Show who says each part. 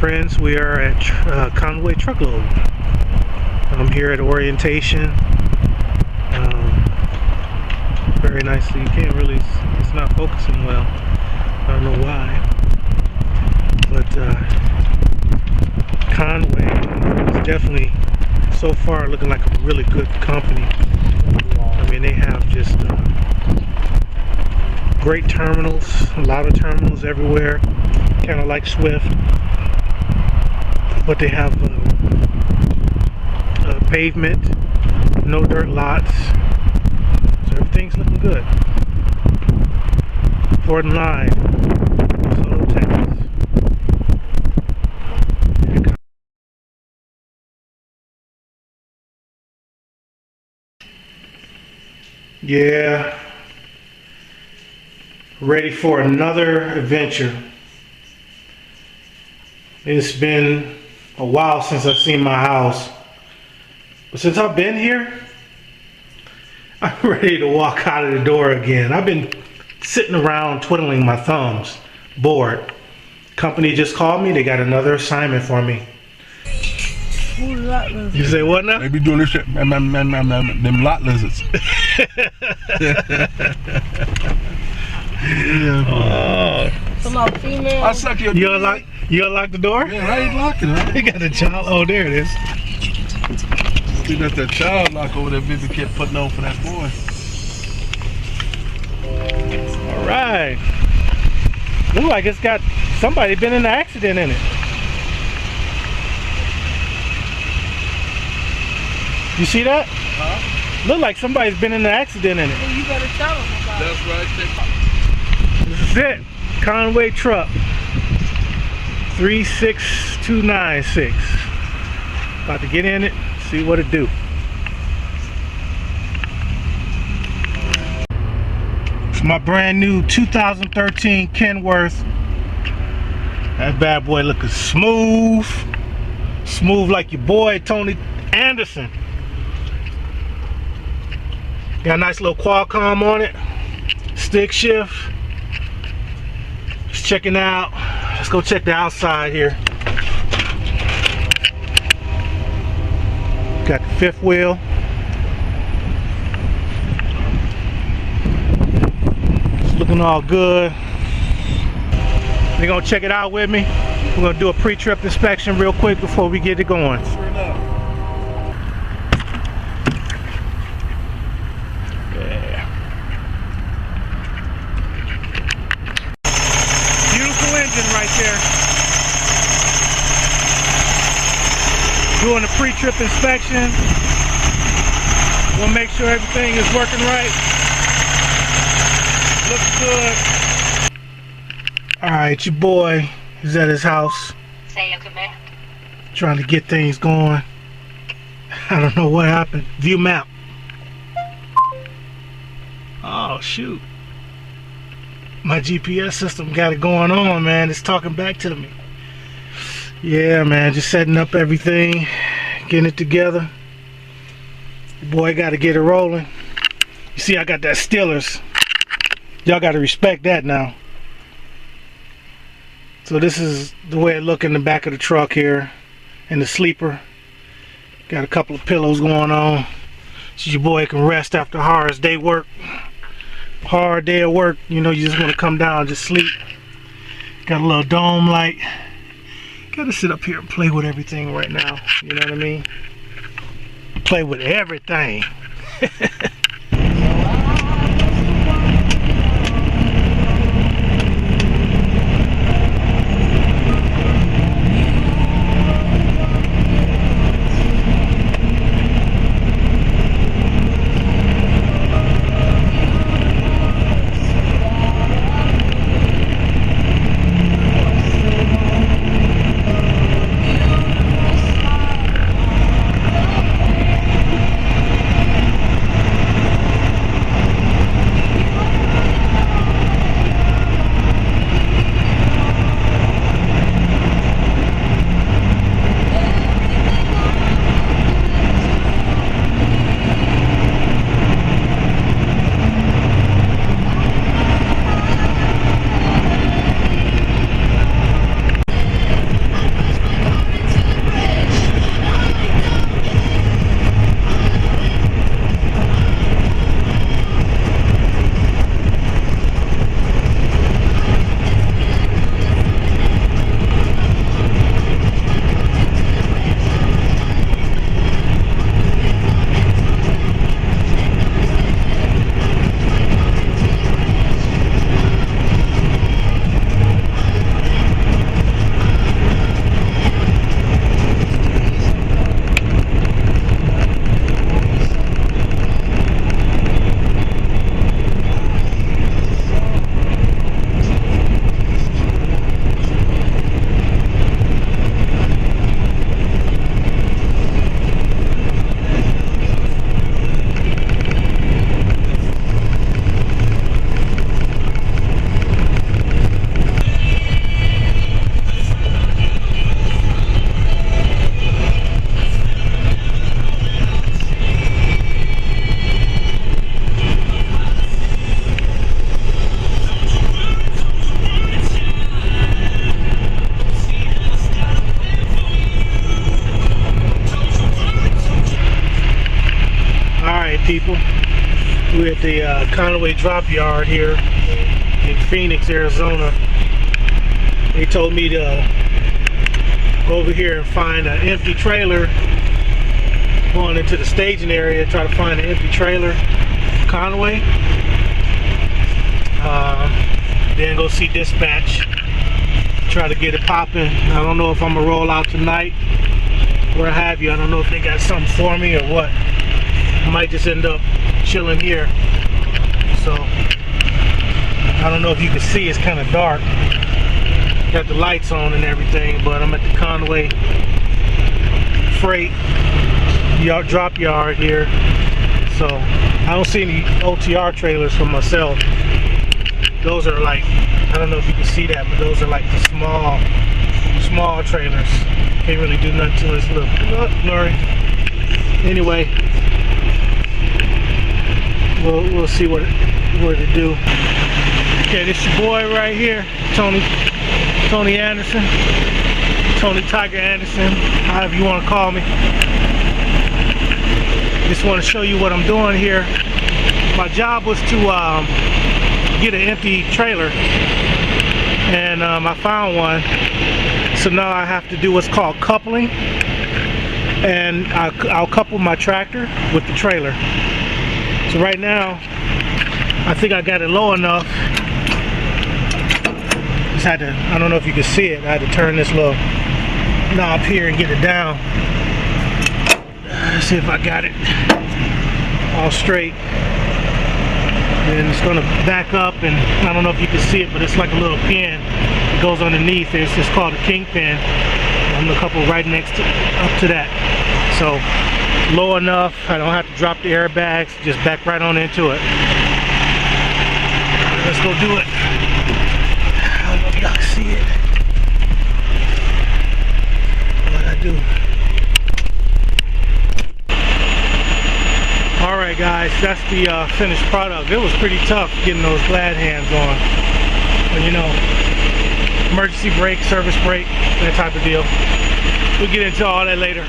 Speaker 1: friends, we are at Con-way Truckload. I'm here at orientation. Very nicely. You can't really, it's not focusing well. I don't know why. But Conway is definitely, so far, looking like a really good company. I mean, they have just great terminals, a lot of terminals everywhere, kind of like Swift. But they have pavement, no dirt lots, so everything's looking good. Ford Line, Soto, Texas. Yeah, ready for another adventure. It's been a while since I've seen my house, but since I've been here, I'm ready to walk out of the door again. I've been sitting around twiddling my thumbs, bored. Company just called me. They got another assignment for me. You say what now?
Speaker 2: They be doing this shit, them lot lizards.
Speaker 1: Oh.
Speaker 3: Some more female.
Speaker 2: I suck your.
Speaker 1: You unlock the door?
Speaker 2: Yeah, I ain't locking it.
Speaker 1: You got the child. Oh, there it is.
Speaker 2: See, that's that child lock over there Vivi kept putting on for that boy.
Speaker 1: All right. Look like it's got somebody been in an accident in it. You see that?
Speaker 2: Huh?
Speaker 1: Look like somebody's been in an accident in it.
Speaker 3: Well, you better tell them about
Speaker 2: That's right.
Speaker 1: This is it. Conway truck. 36296. About to get in it, see what it do. It's my brand new 2013 Kenworth. That bad boy looking smooth. Smooth like your boy Tony Anderson. Got a nice little Qualcomm on it. Stick shift. Just checking out. Let's go check the outside here. Got the fifth wheel. It's looking all good. You're gonna check it out with me. We're gonna do a pre-trip inspection real quick before we get it going. Right there. Doing a pre-trip inspection. We'll make sure everything is working right. Looks good. Alright, your boy is at his house.
Speaker 4: Say your command.
Speaker 1: Trying to get things going. I don't know what happened. View map. Oh shoot. My GPS system got it going on, man. It's talking back to me. Yeah, man, just setting up everything, getting it together. Boy, got to get it rolling. You see, I got that Steelers. Y'all got to respect that now. So this is the way it look in the back of the truck here, in the sleeper. Got a couple of pillows going on, so your boy can rest after a hard day work. Hard day of work, you know, you just want to come down and just sleep. Got a little dome light. Gotta sit up here and play with everything right now, you know what I mean? Play with everything. good people. We're at the Conway drop yard here in Phoenix, Arizona. They told me to go over here and find an empty trailer. Going into the staging area, try to find an empty trailer, Conway. Then go see dispatch, try to get it popping. I don't know if I'm gonna roll out tonight, what have you. I don't know if they got something for me or what. I might just end up chilling here. So I don't know if you can see, it's kind of dark. Got the lights on and everything, but I'm at the Conway freight drop yard here. So I don't see any OTR trailers for myself. Those are like, I don't know if you can see that, but those are like the small trailers. Can't really do nothing to it. It's a little blurry. Anyway, we'll see what to do. Okay, this your boy right here, Tony Anderson, Tony Tiger Anderson, however you want to call me. Just want to show you what I'm doing here. My job was to get an empty trailer, and I found one. So now I have to do what's called coupling, and I'll couple my tractor with the trailer. So right now, I think I got it low enough. Just had to, I don't know if you can see it, I had to turn this little knob here and get it down. Let's see if I got it all straight. And it's going to back up, and I don't know if you can see it, but it's like a little pin. It goes underneath. It's just called a kingpin. I'm going to couple right next to, up to that. So low enough, I don't have to drop the airbags, just back right on into it. Let's go do it. I don't know if y'all can see it. What I do. Alright guys, that's the finished product. It was pretty tough getting those glad hands on. But you know, emergency brake, service brake, that type of deal. We'll get into all that later.